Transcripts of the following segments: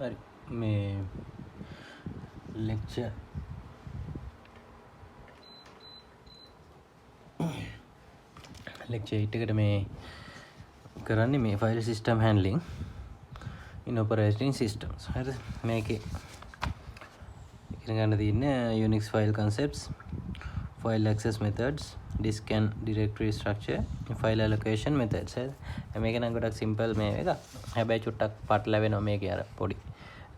හරි මේ lecture lecture 8 එකට මේ කරන්නේ මේ file system handling in operating systems. හරිද? මේකේ ඉගෙන ගන්න තියෙන්නේ Unix file concepts, file access methods, disk and directory structure, file allocation methods. හරිද? මේක නම් ගොඩක් simple මේ එක. හැබැයි චුට්ටක් පටලැවෙනවා මේකේ අර පොඩි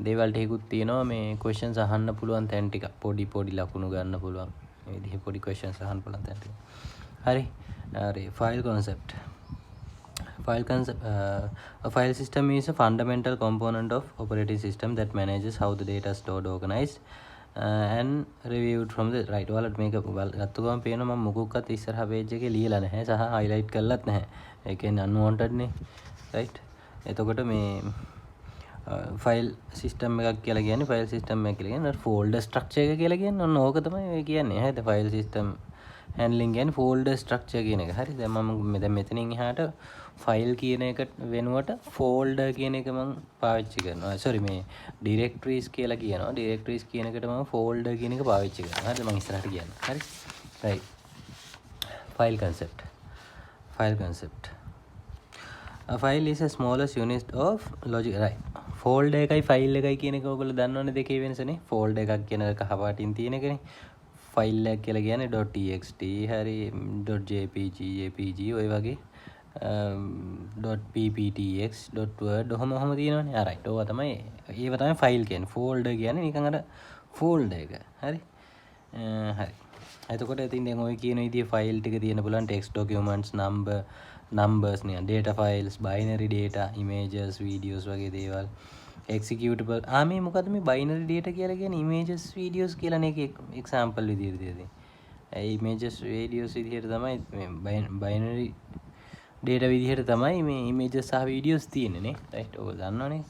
දේවල් ටිකකුත් තියෙනවා මේ questions අහන්න පුළුවන් තැන් ටික පොඩි ලකුණු ගන්න පුළුවන් මේ විදිහේ පොඩි questions අහන්න පුළුවන් තැන් ටික. හරි. හරි file concept. A file system is a fundamental component of operating system that manages how the data is stored, organized, and reviewed from the right. ඔයාලට මේක ගත්ත ගමන් පේනවා මම මොකක්වත් ඉස්සරහා page එකේ ලියලා නැහැ සහ highlight කරලත් නැහැ. ඒ කියන්නේ unwanted නේ. right. එතකොට මේ ෆයිල් සිස්ටම් එකක් කියලා කියන්නේ ෆයිල් සිස්ටම් එක කියලා කියන්නේ ෆෝල්ඩර් ස්ට්‍රක්චර් එක කියලා කියන්නේ ඔන්න ඕක තමයි ඔය කියන්නේ. හරිද? ෆයිල් සිස්ටම් හැන්ඩ්ලින් කියන්නේ ෆෝල්ඩර් ස්ට්‍රක්චර් කියන එක. හරි. දැන් මම දැන් මෙතනින් එහාට ෆයිල් කියන එක වෙනුවට ෆෝල්ඩර් කියන එක මම පාවිච්චි කරනවා. සෝරි මේ ඩිරෙක්ටරිස් කියලා කියනවා. ඩිරෙක්ටරිස් කියන එකට මම ෆෝල්ඩර් කියන එක පාවිච්චි කරනවා. හරිද? මම ඉස්සරහට කියන්න. හරි. right. File concept. A file is a smallest unit of logic. Right. Folder එකයි ෆයිල් එකයි කියන එක ඔයගොල්ලෝ දන්නවනේ දෙකේ වෙනසනේ. ෆෝල්ඩර් එකක් කියන එක කහ පාටින් තියෙන එකනේ. ෆයිල් එකක් කියලා කියන්නේ .txt හරි .jpg jpg ඔය වගේ .pptx .word ඔහොම තියෙනවනේ. ආ රයිට්. ඕවා තමයි ඒව තමයි ෆයිල් කියන්නේ. ෆෝල්ඩර් කියන්නේ නිකන් අර ෆෝල්ඩර් එක. හරි. හරි. එතකොට ඉතින් දැන් ඔය කියන විදිහේ ෆයිල් ටික තියෙන පුළුවන් text documents numbers නේ data files binary data images videos වගේ දේවල් executable මේ මොකද්ද මේ binary data කියලා කියන්නේ images videos කියලා නේ example විදිහට දෙන්නේ. images videos විදිහට තමයි මේ binary data විදිහට තමයි මේ images සහ videos තියෙන්නේ නේ. right. ඔය දන්නවනේ.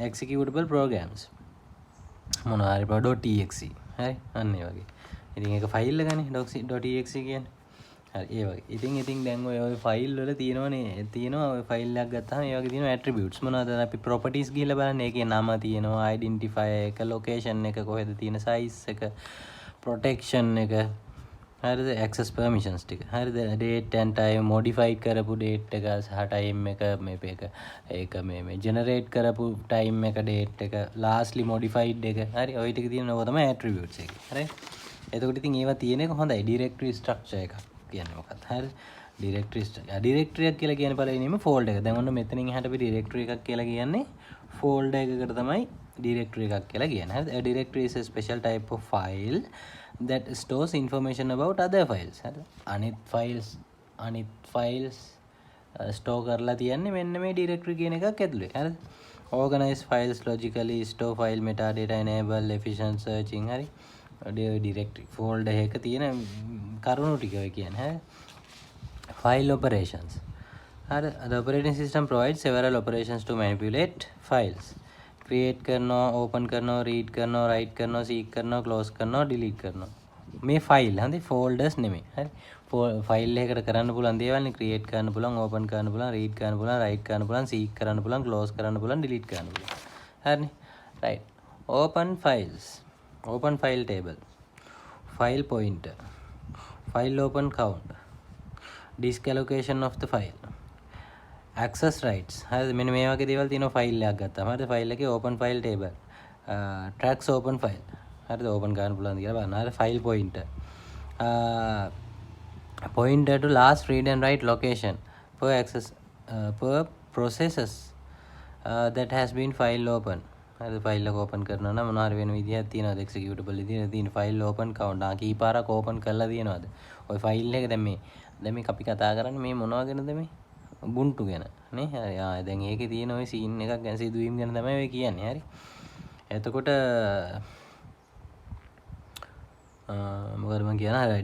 executable programs මොනවා හරි .txt හරි අන්න ඒ වගේ. ඉතින් ඒක ෆයිල් එකනේ .txt කියන්නේ. හරි ඒ වගේ. ඉතින් දැන් ඔය ෆයිල් වල තියෙනවා ඔය ෆයිල් එකක් ගත්තාම ඒ වගේ තියෙනවා ඇට්‍රිබියුට්ස් මොනවද අපි ප්‍රොපර්ටිස් ගිහලා බලන්න ඒකේ නම තියෙනවා අයිඩෙන්ටිෆයර් එක ලොකේෂන් එක කොහෙද තියෙන සයිස් එක ප්‍රොටෙක්ෂන් එක හරිද ඇක්සස් පර්මිෂන්ස් ටික හරිද date and time modify කරපු date එක සහ time එක ඒක මේ generate කරපු time එක date එක lastly modified එක හරි ඔය ටික තියෙනවා තමයි ඇට්‍රිබියුට්ස් එක හරි එතකොට ඉතින් ඒවා තියෙන එක හොඳයි ඩිරෙක්ටරි ස්ට්‍රක්චර් එකක් කියන්නේ මොකක්ද හරි ඩිරෙක්ටරි ඩිරෙක්ටරි එකක් කියලා කියන්නේ පළවෙනිම ෆෝල්ඩර් එක දැන් ඔන්න මෙතනින් එහාට අපි ඩිරෙක්ටරි එකක් කියලා කියන්නේ ෆෝල්ඩර් එකකට තමයි ඩිරෙක්ටරි එකක් කියලා කියන්නේ හරි a directory is a special type of file that stores information about other files හරි අනිත් ෆයිල්ස් ස්ටෝර් කරලා තියන්නේ මෙන්න මේ ඩිරෙක්ටරි කියන එකක් ඇතුලේ හරිද organize files logically store file metadata enable efficient searching හරි ඩිරෙක්ටරි ෆෝල්ඩර් එක තියෙන කරුණු ටික ඔය කියන්නේ හරි file operations හරි the operating system provides several operations to manipulate files create කරනවා open කරනවා read කරනවා write කරනවා seek කරනවා close කරනවා delete කරනවා මේ ෆයිල් හරි ෆෝල්ඩර්ස් නෙමෙයි හරි ෆයිල් එකකට කරන්න පුළුවන් දේවල් නේ create කරන්න පුළුවන් open කරන්න පුළුවන් read කරන්න පුළුවන් write කරන්න පුළුවන් seek කරන්න පුළුවන් close කරන්න පුළුවන් delete කරන්න පුළුවන් හරිනේ right open file table file pointer file open count disk allocation of the file access rights හරිද මෙන්න මේ වගේ දේවල් තියෙනවා ෆයිල් එකක් ගත්තාම හරිද ෆයිල් එකේ open file table tracks open file හරිද open කරන්න පුළුවන් කියලා බලන්න හරිද file pointer to last read and write location per processes that has been file open හරිද ෆයිල් එක ඕපන් කරනවා නම් මොනවා හරි වෙන විදිහක් තියෙනවද එක්සිකියුටබල් විදිහට තියෙන ෆයිල් ඕපන් කවුන්ට් කීපාරක් ඕපන් කරලා තියෙනවද ඔය ෆයිල් එක දැන් මේ අපි කතා කරන්නේ මේ මොනවා ගැනද මේ Ubuntu ගැන නේ හරි දැන් ඒකේ තියෙන ඔය සීන් එකක් ගැන සිදුවීම් ගැන තමයි ඔය කියන්නේ හරි එතකොට මොකද මම කියනවා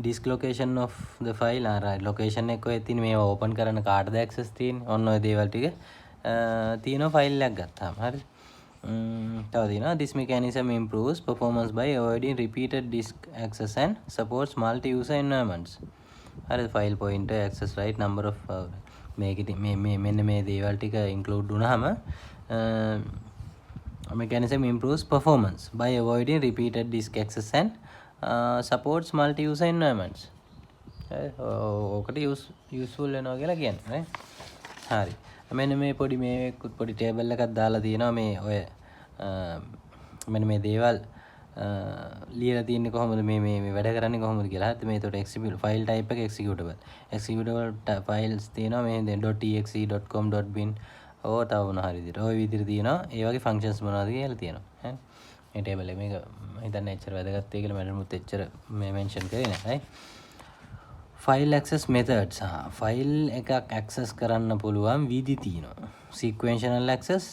disk location of the file location එක ඔය තියෙන මේවා ඕපන් කරන්න කාටද access තියෙන්නේ ඔන්න ඔය දේවල් ටික තියෙනවා ෆයිල් එකක් ගත්තාම හරි this mechanism improves performance by avoiding repeated disk access and supports multi-user environments. හරි file pointer access right number of මේක මෙන්න මේ දේවල් ටික include වුණාම mechanism improves performance by avoiding repeated disk access and supports multi-user environments. ඕකට useful වෙනවා කියලා කියන්නේ. හරි. මෙන්න මේ පොඩි ටේබල් එකක් දාලා තියෙනවා මේ ඔය මෙන්න මේ දේවල් ලියලා තියෙන්නේ කොහොමද මේ වැඩ කරන්නේ කොහොමද කියලා. හරිද? මේ ඒකට executable file type එක executable files තියෙනවා මේ .exe .com .bin ඕ තව මොන හරි විදිහට ওই විදිහට තියෙනවා. ඒ වගේ functions මොනවද කියලා තියෙනවා. හරි. මේ ටේබල් එක මේක හිතන්න එච්චර වැදගත් වෙයි කියලා මම එච්චර මේ මෙන්ෂන් කරේ නැහැ. File access methods. ෆයිල් එකක් ඇක්සස් කරන්න පුළුවන් විදි තියෙනවා. සීක්වෙන්ෂනල් ඇක්සස්,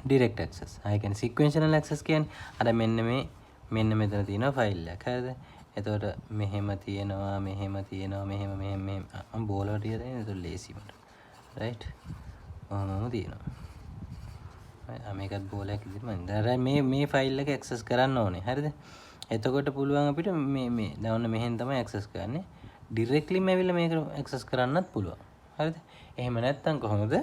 ඩිරෙක්ට් ඇක්සස්. ඒ කියන්නේ සීක්වෙන්ෂනල් ඇක්සස් කියන්නේ අර මෙන්න මෙතන තියෙනවා ෆයිල් එක. හරිද? එතකොට මෙහෙම තියෙනවා මෙහෙම මම බෝලවට තියලා තියෙනවා. ඒක ලේසි මට. රයිට්? ඔහොමම තියෙනවා. මේකත් බෝලයක් විදිහට මම මේ ෆයිල් එක ඇක්සස් කරන්න ඕනේ. හරිද? එතකොට පුළුවන් අපිට මේ දැන් මෙහෙන් තමයි ඇක්සස් කරන්නේ. ඩිරෙක්ට්ලි මේවිල මේක ඇක්සස් කරන්නත් පුළුවන්. හරිද? එහෙම නැත්නම් කොහොමද?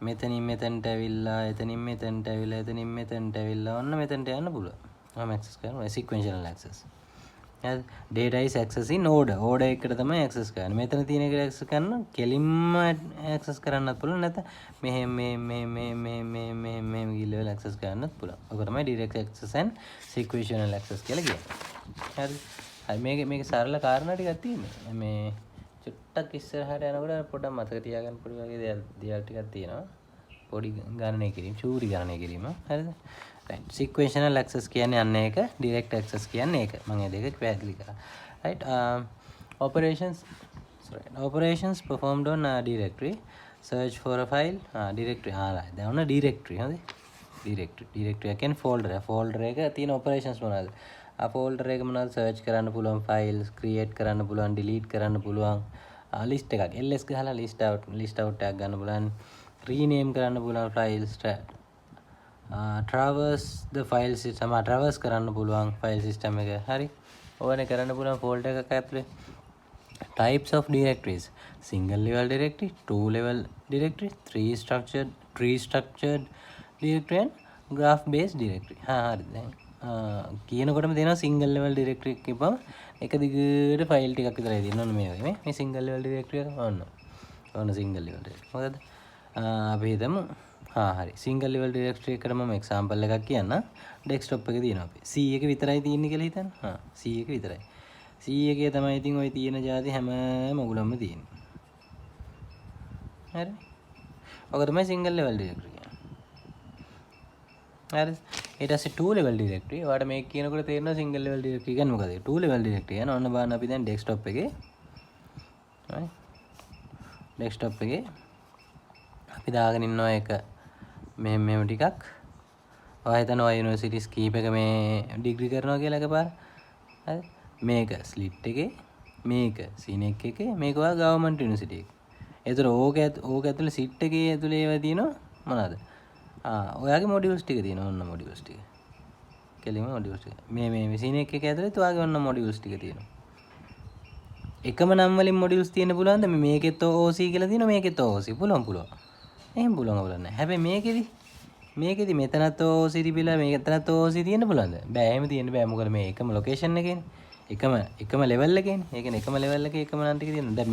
මෙතනින් මෙතනට ඇවිල්ලා එතනින් මෙතනට ඇවිල්ලා එතනින් මෙතනට ඇවිල්ලා ඔන්න මෙතනට යන්න පුළුවන්. මම ඇක්සස් කරනවා sequential access. හරිද? data is access in order. order එකට තමයි ඇක්සස් කරන්නේ. මෙතන තියෙන එක ඇක්සස් කරන කෙලින්ම ඇක්සස් කරන්නත් පුළුවන්. නැත්නම් මේ ගිල්ලවල ඇක්සස් කරන්නත් පුළුවන්. ඔක තමයි direct access and sequential access කියලා කියන්නේ. හරිද? හරි මේක සරල කාරණා ටිකක් තියෙනවා. මේ චුට්ටක් ඉස්සරහට යනකොට පොඩ්ඩක් මතක තියාගන්න පොඩි වගේ දේවල් ටිකක් තියෙනවා. පොඩි ගණනය කිරීම, චූරි ගණනය කිරීම. හරිද? right. sequential access කියන්නේ අන්න ඒක, direct access කියන්නේ ඒක. මම ඒ දෙක පැහැදිලි කරා. right. operations performed on a directory. search for a file. directory. right. දැන් ඔන්න directory. හරිද? directory කියන්නේ folder එක තියෙන operations මොනවාද? folder එක මොනවද search කරන්න පුළුවන්, files create කරන්න පුළුවන්, delete කරන්න පුළුවන්, list එකක් ls ගහලා list out එකක් ගන්න පුළුවන්, rename කරන්න පුළුවන් files, traverse the file system, traverse කරන්න පුළුවන් file system එක. හරි. ඕනේ කරන්න පුළුවන් folder එකක් ඇතුලේ. types of directories: single level directory, two level directory, tree structured directory and graph based directory. හරි. දැන් කියනකොටම දෙනවා සිංගල් ලෙවල් ඩිරෙක්ටරි එක කියපම එක දිගට ෆයිල් ටිකක් විතරයි දෙන්න ඕනේ මේ වගේ මේ සිංගල් ලෙවල් ඩිරෙක්ටරි එක ඕන සිංගල් ලෙවල් ඩිරෙක්ටරි. මොකද අපි හිතමු හරි සිංගල් ලෙවල් ඩිරෙක්ටරි එකට මම එක්සැම්පල් එකක් කියන්න. ඩෙස්ක්ටොප් එකේ තියෙනවා අපි C එක විතරයි තියෙන්නේ කියලා හිතන්න. C එක විතරයි. C එකේ තමයි ඉතින් ওই තියෙන જાති හැම මොගුලම තියෙන්නේ. හරි. ඔක තමයි සිංගල් ලෙවල් ඩිරෙක්ටරි. හරි. ඊට පස්සේ 2 level directory. ඔයාලට මේක කියනකොට තේරෙනවා single level directory කියන්නේ මොකද? 2 level directory යන ඔන්න බලන්න අපි දැන් desktop එකේ. හරි. desktop එකේ අපි දාගෙන ඉන්නවා එක මෙහෙම ටිකක්. ඔයා හිතනවා යුනිවර්සිටිස් කීප එක මේ ඩිග්‍රී කරනවා කියලා එකපාර. හරි. මේක ස්ලිට් එකේ, මේක සිනෙක් එකේ, මේක ඔයා ගවර්න්මන්ට් යුනිවර්සිටි එකේ. ඒතර ඕක ඇතුලේ සිට් එකේ ඇතුලේ ඒවා තියෙනවා මොනවාද? ඔයාගේ මොඩියුල්ස් ටික තියෙනවා. ඔන්න මොඩියුල්ස් ටික. කෙලින්ම මොඩියුල්ස් ටික. මේ මැෂින් එකක ඇතුලේ ඔයාගේ ඔන්න මොඩියුල්ස් ටික තියෙනවා. එකම නම් වලින් මොඩියුල්ස් තියෙන්න පුළුවන්ද? මේකෙත් OC කියලා තියෙනවා, මේකෙත් OC. පුළුවන්. එහෙම පුළුවන් නැහැ. හැබැයි මේකෙදි මෙතනත් OC තිබිලා මේකෙතනත් OC තියෙන්න පුළුවන්ද? බෑ. එහෙම තියෙන්න බෑ. මොකද මේ එකම ලොකේෂන් එකේනේ. එකම ලෙවල් එකේනේ. ඒ කියන්නේ එකම ලෙවල් එකේ එකම නම් ටික තියෙනවා. දැන්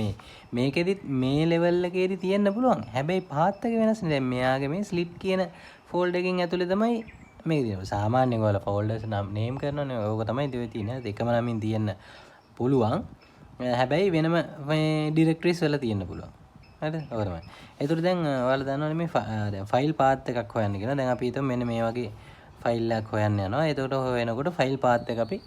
මේකෙදිත් මේ ලෙවල් එකේදී තියෙන්න පුළුවන්. හැබැයි පාත් එක වෙනස් නේ. දැන් මෙයාගේ මේ ස්ලිට් කියන ෆෝල්ඩර් එකකින් ඇතුලේ තමයි මේක තියෙනවා. සාමාන්‍යයෙන් ඔයාලා ෆෝල්ඩර්ස් නම් නේම් කරනවනේ. ඕක තමයි දෙවේ තියෙන්නේ. එකම නමින් තියෙන්න පුළුවන්. හැබැයි වෙනම මේ ඩිරෙක්ටරිස් වල තියෙන්න පුළුවන්. හරිද? ඔක තමයි. ඒතර දැන් ඔයාලා දන්නවනේ මේ දැන් ෆයිල් පාත් එකක් හොයන්න කියලා. දැන් අපි හිතමු මෙන්න මේ වගේ ෆයිල් එකක් හොයන්න යනවා. ඒකට හොයනකොට ෆයිල් පාත් එක අපි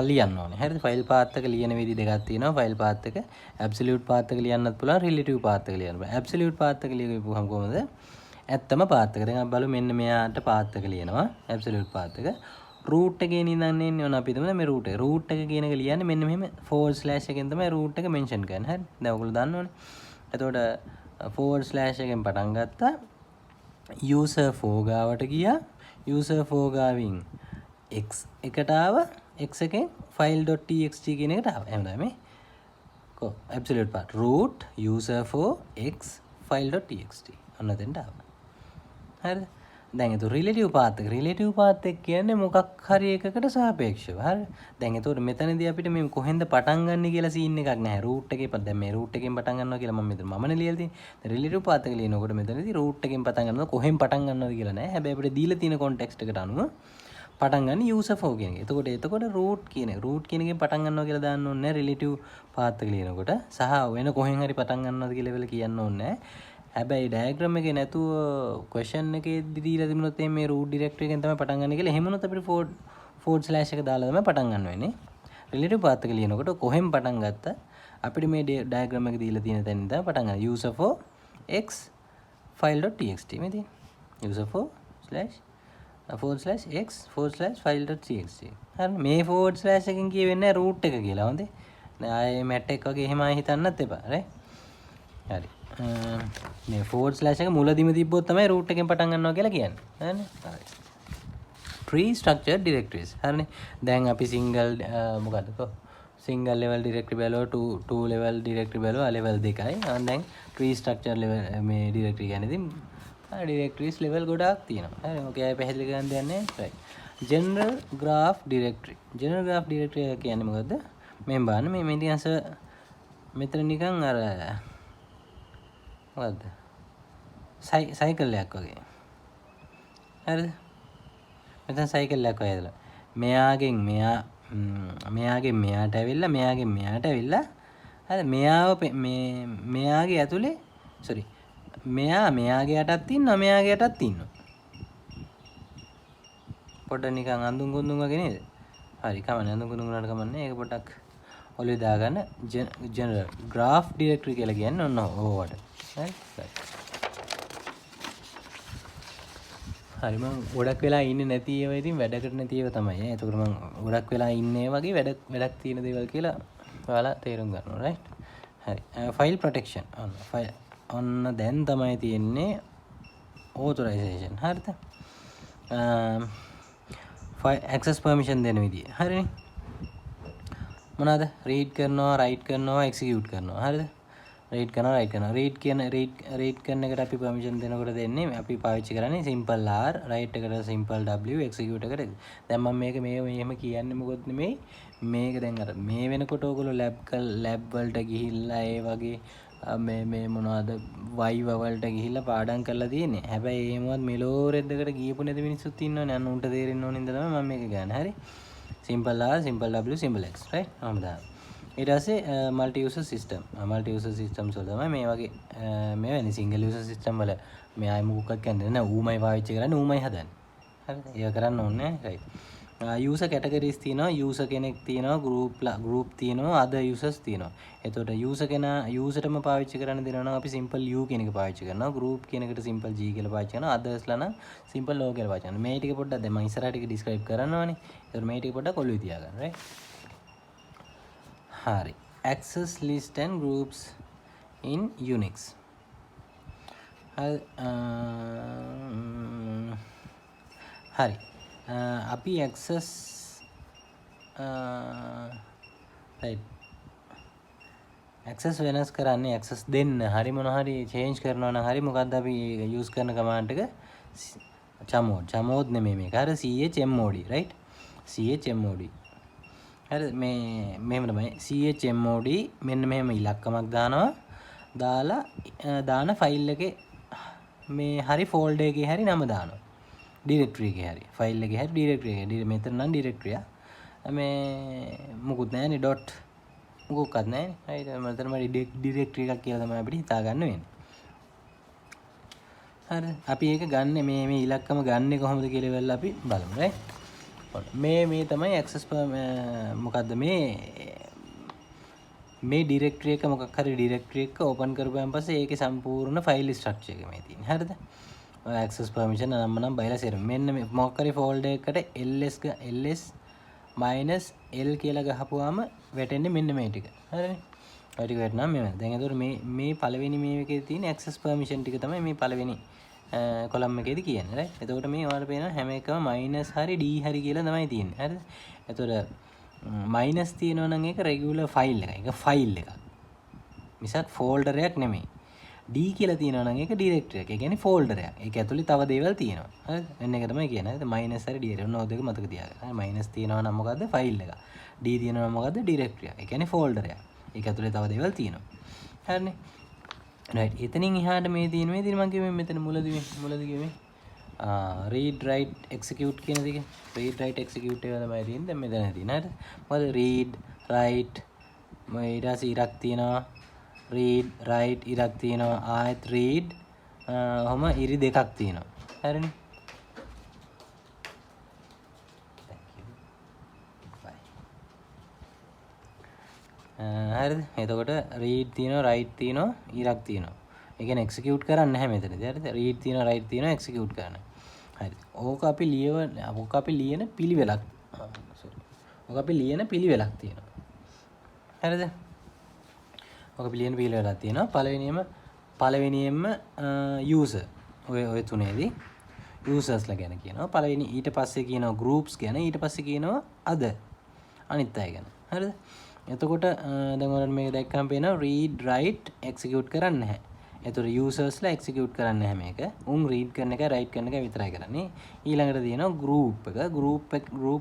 ලියන්න ඕනේ. හරිද? ෆයිල් පාත් එක ලියන විදි දෙකක් තියෙනවා. ෆයිල් පාත් එක ඇබ්සලියුට් පාත් එක ලියන්නත් පුළුවන්, රිලේටිව් පාත් එක ලියන්න පුළුවන්. ඇබ්සලියුට් පාත් එක ලියගුවම කොහොමද? ඇත්තම පාත් එක. දැන් අපි බලමු මෙන්න මෙයාට පාත් එක ලියනවා. ඇබ්සලියුට් පාත් එක. රූට් එකේ ඉඳන් එන්නේ ඕන අපි හිතමු මේ රූට් එක. රූට් එක කියන එක ලියන්නේ මෙන්න මෙහෙම / එකෙන් තමයි රූට් එක මෙන්ෂන් කරන්නේ. හරි? දැන් ඔයගොල්ලෝ දන්නවනේ. එතකොට / එකෙන් පටන් ගත්තා. user 4 ගාවට ගියා. user 4 ගාවින් x එකට ආවා. x එකෙන් file.txt කියන එකට ආවා. එහෙනම් මේ absolute part root user 4 x file.txt ඔන්න දෙන්න ආවා. හරිද? දැන් එතකොට රිලේටිව් පාත් එක කියන්නේ මොකක් හරි එකකට සාපේක්ෂව. හරි. දැන් එතකොට මෙතනදී අපිට මේ කොහෙන්ද පටන් ගන්න කියලා සීන් එකක් නැහැ. රූට් එකේ දැන් මේ රූට් එකෙන් පටන් ගන්නවා කියලා මම මෙතන මමනේ ලියලා තියෙන්නේ. රිලේටිව් පාත් එක ලියනකොට මෙතනදී රූට් එකෙන් පටන් ගන්නවා කොහෙන් පටන් ගන්නවද කියලා නැහැ. හැබැයි අපිට දීලා තියෙන කොන්ටෙක්ස්ට් එකට අනුව පටන් ගන්න user for කියන එක. එතකොට රූට් කියන එකෙන් පටන් ගන්නවා කියලා දාන්න ඕනේ නැහැ රිලේටිව් පාත් එක ලියනකොට. සහ වෙන කොහෙන් හරි පටන් ගන්නවද කියලා වෙල කියන්න ඕනේ නැහැ. හැබැයි ඩයග්‍රෑම් එකේ නැතුව ක්වෙස්චන් එකේ දීලා තිබුණොත් මේ රූට් ඩිරෙක්ටරි එකෙන් තමයි පටන් ගන්න කියලා එහෙම වුණොත් අපිට ෆෝර්ඩ් ස්ලෑෂ් එක දාලා තමයි පටන් ගන්න වෙන්නේ. රිලේටිව් පාත් එක ලියනකොට කොහෙන් පටන් ගත්ත අපිට මේ ඩයග්‍රෑම් එක දීලා තියෙන තැනින් තමයි පටන් ගන්න. user for x file.txt මේ තියෙන. user for /x file.txt. හරි මේ ෆෝර්ඩ් ස්ලෑෂ් එකෙන් කියවෙන්නේ රූට් එක කියලා. හොඳේ. දැන් ආයේ මැට් එක වගේ එහෙම හිතන්නත් එපා. හරි. මේ ෆෝර්ඩ් ස්ලෑෂ් එක මුලදීම තිබ්බොත් තමයි රූට් එකෙන් පටන් ගන්නවා කියලා කියන්නේ. හරිනේ? හරි. tree structured directories. හරිනේ? දැන් අපි single level directory බැලුවා, two level directory බැලුවා, level 2යි. දැන් tree structure level මේ directory කියන්නේ ඉතින් directories level ගොඩාක් තියෙනවා. හරි. ඔකේ ආයෙ පැහැදිලි කරන්න දෙයක් නැහැ. right. general graph directory කියන්නේ මොකද්ද? මෙහෙම බලන්න මේ මෙන්ටියන්ස් මෙතන නිකන් අර මොකද්ද? සයිකල් එකක් වගේ. හරිද? මෙතන සයිකල් එකක් වගේ ඇදලා. මෙයාගෙන් මෙයාට ඇවිල්ලා හරි මෙයාගේ ඇතුලේ මෙයාගේ යටත් ඉන්නවා මෙයාගේ යටත් ඉන්නවා. පොඩ්ඩක් නිකන් අඳුන් ගොඳුන් වගේ නේද? හරි කමන්නේ අඳුන් ගොඳුන් වුණාට කමන්නේ. ඒක පොඩ්ඩක් ඔලුවේ දාගන්න. general graph directory කියලා කියන්නේ ඔන්න ඕවට. හරි මම ගොඩක් වෙලා ඉන්නේ නැති ඒවා ඉතින් වැඩකට නැති ඒවා තමයි. ඒකට මම ගොඩක් වෙලා ඉන්නේ වගේ වැඩක් තියෙන දේවල් කියලා ඔයාලා තේරුම් ගන්න ඕනේ. රයිට්. හරි. File protection. ඔන්න දැන් තමයි තියෙන්නේ authorization. හරිද? access permission දෙන විදිය. හරිනේ. මොනවාද? read කරනවා, write කරනවා, execute කරනවා. හරිද? read කරන එකට අපි permission දෙනකොට දෙන්නේ අපි පාවිච්චි කරන්නේ simple r, write එකට simple w, execute එකට. දැන් මම මේක මෙහෙම කියන්නේ මොකොත් නෙමෙයි. මේක දැන් අර මේ වෙනකොට ඔයගොල්ලෝ lab වලට ගිහිල්ලා ඒ වගේ මේ මොනවද viva වලට ගිහිල්ලා පාඩම් කරලා තියෙන්නේ. හැබැයි එහෙමවත් මෙලෝ රෙද්දකට ගියපු නැති මිනිස්සුත් ඉන්නවනේ. අන්න උන්ට තේරෙන්න ඕන ඉඳලා තමයි මම මේක ගන්න. හරි. simple r, simple w, simple x. right? ඊට පස්සේ multi user systems වල තමයි මේ වගේ මේ වෙන්නේ single user system වල මේ ආයි මොකක්ද කියන්නේ නෑ ඌමයි පාවිච්චි කරන්නේ ඌමයි හදන්නේ. හරිද? ඒක කරන්න ඕනේ නෑ. right. user categories තියෙනවා, user කෙනෙක් තියෙනවා, group තියෙනවා, other users තියෙනවා. එතකොට userටම පාවිච්චි කරන්න දෙනවා නම් අපි simple u කියන එක පාවිච්චි කරනවා. group කියන එකට simple g කියලා පාවිච්චි කරනවා. others ලා නම් simple o කියලා පාවිච්චි කරනවා. මේ ටික පොඩ්ඩක් දැන් මම ඉස්සරහට ටික describe කරනවානේ. ඒතකොට මේ ටික පොඩ්ඩක් ඔළුවේ තියාගන්න. right. hari access list and groups in Unix. hari api access right access වෙනස් කරන්නේ access දෙන්න හරි මොන හරි change කරනවා නම් හරි මොකද්ද අපි use කරන command එක chmod නෙමෙයි මේක හරි chmod right chmod හරි මේ මෙහෙම තමයි chmod මෙන්න මෙහෙම ඉලක්කමක් දාන ෆයිල් එකේ මේ හරි ෆෝල්ඩර් එකේ හරි නම දානවා directory එකේ හරි ෆයිල් එකේ හරි directory එකේ මෙතන නම් directory මේ මොකුත් නැහැ නේ dot මොකක්වත් නැහැ නේ හරිද මෙතනම directory එකක් කියලා තමයි අපිට හිතා ගන්න වෙන්නේ හරි අපි ඒක ගන්න මේ ඉලක්කම ගන්නෙ කොහොමද කියලා වෙලා අපි බලමු right මේ තමයි access මොකද්ද මේ directory එක මොකක් හරි directory එක open කරපුවාන් පස්සේ ඒකේ සම්පූර්ණ file structure එක මේ තියෙන්නේ හරිද access permission නම් බයිලා සෙරම මෙන්න මේ මොකක් හරි folder එකට ls -l කියලා ගහපුවාම වැටෙන්නේ මෙන්න මේ ටික හරිනේ ඔය ටික වැටෙනවා මේ දැන් එතකොට මේ පළවෙනි මේකේ තියෙන access permission ටික තමයි මේ පළවෙනි කොලම් එකේදී කියන්නේ right එතකොට මේ ඔයාලට පේනවා හැම එකම හරි d හරි කියලා තමයි තියෙන්නේ හරිද එතකොට මයිනස් තියෙනවා නම් ඒක රෙගියුලර් ෆයිල් එකක්. ඒක ෆයිල් එකක්. මිසක් ෆෝල්ඩර් එකක් නෙමෙයි. D කියලා තියෙනවා නම් ඒක ඩිරෙක්ටරි එක. ඒ කියන්නේ ෆෝල්ඩර් එකක්. ඒක ඇතුලේ තව දේවල් තියෙනවා. හරිද? මෙන්න එක තමයි කියන්නේ. හරිද? මයිනස් හරි ඩිරෙක්ටරි. ඔන්න ඔය දෙක මතක තියාගන්න. හරි මයිනස් තියෙනවා නම් මොකද්ද? ෆයිල් එක. D තියෙනවා නම් මොකද්ද? ඩිරෙක්ටරි එක. ඒ කියන්නේ ෆෝල්ඩර් එකක්. ඒක ඇතුලේ තව දේවල් තියෙනවා. හරිනේ. රයිට්. එතනින් එහාට මේ තියෙන මම කිව්වේ මෙතන මුලදී කිව්වේ read write execute කියන දෙක. read write execute එක තමයි තියෙන්නේ. දැන් මෙතන තියෙන හරිද? මොකද read write ඊට පස්සේ ඉරක් තියෙනවා. read write ඉරක් තියෙනවා. ආයෙත් read ඔහම ඉරි දෙකක් තියෙනවා. හරිනේ. හරිද? එතකොට read තියෙනවා write තියෙනවා ඉරක් තියෙනවා. ඒ කියන්නේ execute කරන්නේ නැහැ මෙතනදී. හරිද? read තියෙනවා write තියෙනවා execute කරන්න. හරි. ඕක අපි ලියන පිළිවෙලක්. ඕක අපි ලියන පිළිවෙලක් තියෙනවා. හරිද? ඕක අපි ලියන පිළිවෙලක් තියෙනවා. පළවෙනියෙන්ම user ඔය තුනේදී usersලා ගැන කියනවා. පළවෙනි ඊට පස්සේ කියනවා groups ගැන, ඊට පස්සේ කියනවා other අනිත් අය ගැන. හරිද? එතකොට දැන් ඔයාලට මේක දැක්කම පේනවා read write execute කරන්නේ නැහැ. එතකොට usersලා execute කරන්නේ නැහැ මේක. උන් read කරන එක write කරන එක විතරයි කරන්නේ. ඊළඟට තියෙනවා group එක. group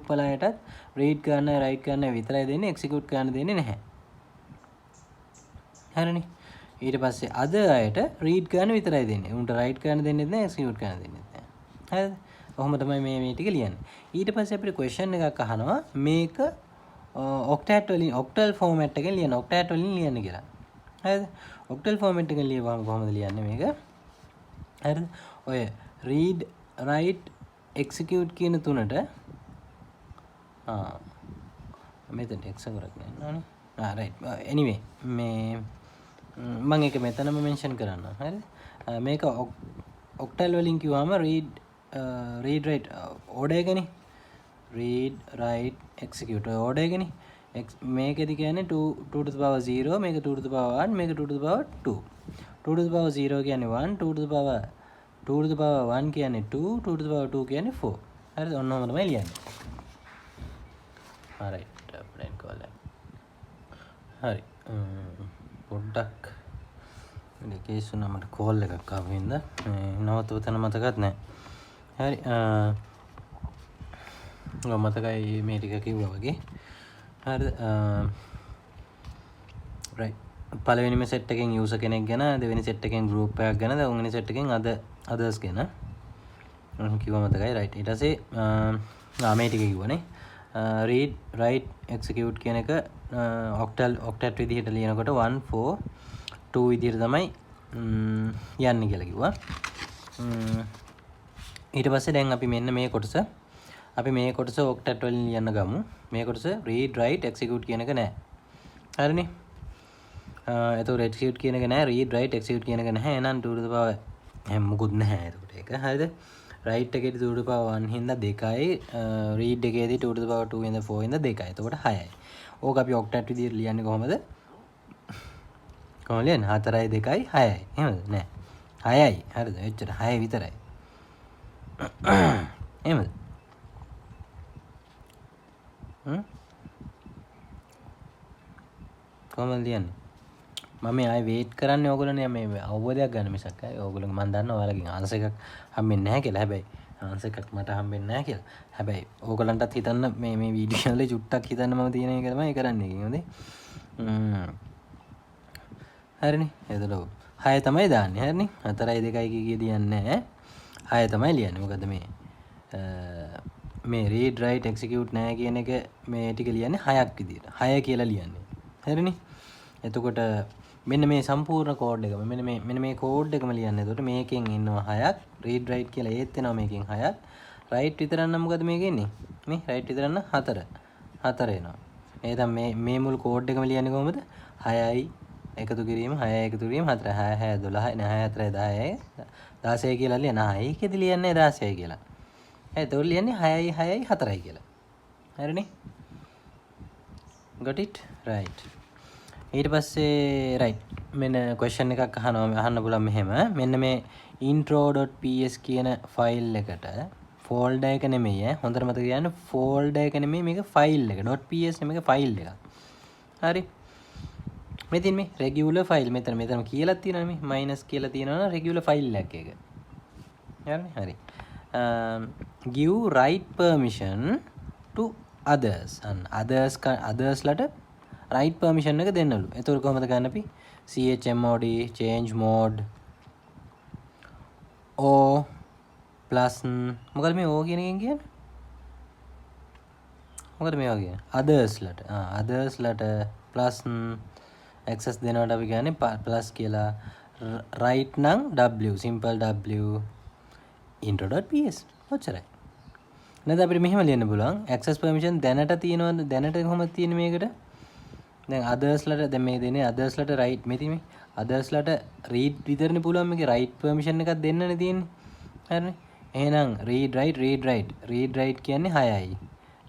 වලටත් read කරන write කරන විතරයි දෙන්නේ, execute කරන්න දෙන්නේ නැහැ. හරිනේ. ඊට පස්සේ other අයට read කරන විතරයි දෙන්නේ. උන්ට write කරන්න දෙන්නේ නැහැ, execute කරන්න දෙන්නේ නැහැ. හරිද? කොහොම තමයි මේ ටික ලියන්නේ. ඊට පස්සේ අපිට question එකක් අහනවා මේක octal format එකෙන් ලියන්න. octal වලින් ලියන්න කියලා. හරිද? octal format එකෙන් ලියවම කොහොමද ලියන්නේ මේක? හරිද? ඔය read write execute කියන තුනට මෙතන x කරක් නෑනේ. right. anyway මේ මම ඒක මෙතනම mention කරන්න. හරිද? මේක octal වලින් කිව්වම read write order එකනේ. read write execute order එකනේ. මේකෙදි කියන්නේ 2 to the power 0, මේක 2 to the power 1, මේක 2 to the power 2. 2 to the power 0 කියන්නේ 1, 2 to the power 1 කියන්නේ 2, 2 to the power 2 කියන්නේ 4. හරිද? ඔන්න ඔහම තමයි ලියන්නේ. right අප්ලයින් කරලා. හරි. පොඩ්ඩක් මේ කේස් උනා මට කෝල් එකක් ආව හින්දා නවතුව තැන මතකත් නැහැ. හරි. මතකයි මේ ටික කිව්වා වගේ. හරිද? right. පළවෙනිම සෙට් එකෙන් user කෙනෙක් ගැන, දෙවෙනි සෙට් එකෙන් group එකක් ගැන, තුන්වෙනි සෙට් එකෙන් others ගැන කිව්වා මතකයි. right. ඊට පස්සේ මේ ටික කිව්වනේ. read write execute කියන එක octet විදිහට ලියනකොට 1 4 2 විදිහට තමයි යන්නේ කියලා කිව්වා. ඊට පස්සේ දැන් අපි මෙන්න මේ කොටස octet වලින් ලියන්න ගමු. මේ කොටස read write execute කියන එක නැහැ. හරිනේ? එතකොට execute කියන එක නැහැ, read write execute කියන එක නැහැ. එහෙනම් 2 to the power එහෙම මුකුත් නැහැ. එතකොට ඒක හරිද? right එකේදී 2 to the power 1 හින්දා 2යි, read එකේදී 2 to the power 2 හින්දා 4 හින්දා 2යි. එතකොට 6යි. ඕක අපි octet විදිහට ලියන්නේ කොහමද? කොහොමද ලියන්නේ? 4යි 2යි 6යි. එහෙමද? නෑ. 6යි. හරිද? එච්චර 6 විතරයි. එහෙමද? කොහොමද ලියන්නේ? මම ආයෙ වේට් කරන්නේ ඕගොල්ලෝනේ මේ අවබෝධයක් ගන්න මිසක් ඕගොල්ලෝ මම දන්නවා ඔයාලගෙන් ආන්සර් එකක් හම්බෙන්නේ නැහැ කියලා. හැබැයි ආන්සර් එකක් මට හම්බෙන්නේ නැහැ කියලා. හැබැයි ඕගොල්ලන්ටත් හිතන්න මේ වීඩියෝ වල චුට්ටක් හිතන්න මම තියෙන එක තමයි කරන්නේ කියන්නේ. හරිනේ. එතකොට 6 තමයි දාන්නේ. හරිනේ. 4යි 2යි කියදී යන්නේ නැහැ. 6 තමයි ලියන්නේ. මොකද මේ read write execute නැහැ කියන එක මේ ටික ලියන්නේ 6ක් විදියට. 6 කියලා ලියන්නේ. හරිනේ. එතකොට මෙන්න මේ සම්පූර්ණ කෝඩ් එකම මෙන්න මේ කෝඩ් එකම ලියන්න. එතකොට මේකෙන් ඉන්නවා 6ක්, read write කියලා ඒත් එනවා මේකෙන් 6ක්. write විතරක් නම් මොකද මේකේ ඉන්නේ? මේ write විතරක් නම් 4 එනවා. එහෙනම් මේ මුල් කෝඩ් එකම ලියන්නේ කොහොමද? 6යි එකතු කිරීම 4 6 6 12 නෑ 4 10යි 16 කියලා ලියන. ඒකෙදි ලියන්නේ 16යි කියලා. එතකොට ලියන්නේ 6යි 6යි 4යි කියලා. හරිනේ? got it? right. ඊට පස්සේ right මෙන්න question එකක් අහන්න පුළුවන් මෙහෙම. මෙන්න මේ intro.ps කියන ෆයිල් එකට folder එක නෙමෙයි හොඳට මතක තියාගන්න. folder එක නෙමෙයි මේක ෆයිල් එක. .ps නෙමෙයි මේක ෆයිල් එක. හරි. මෙතින් මේ රෙගියුලර් ෆයිල් මෙතන කියලා තියෙනවා මේ මයිනස් කියලා තියෙනවා රෙගියුලර් ෆයිල් එකක් එක. හරිනේ හරි. Give write permission to others and others ලට write permission එක දෙන්නලු. එතකොට කොහොමද ගන්න අපි chmod change mode o plus මොකද මේ o කියන එකෙන් කියන්නේ මොකද මේ වගේ others ලට plus access දෙනවට අපි කියන්නේ plus කියලා write නම් w simple w intro.ps ඔච්චරයි. නැත්නම් අපිට මෙහෙම ලියන්න පුළුවන් access permission දැනට තියෙනවද දැනට කොහොමද තියෙන්නේ මේකට දැන් others ලට දැන් මේ දෙන්නේ others ලට write මෙති මේ others ලට read විතරනේ පුළුවන් මේකේ write permission එකක් දෙන්නනේ තියෙන්නේ හරිනේ එහෙනම් read write කියන්නේ 6යි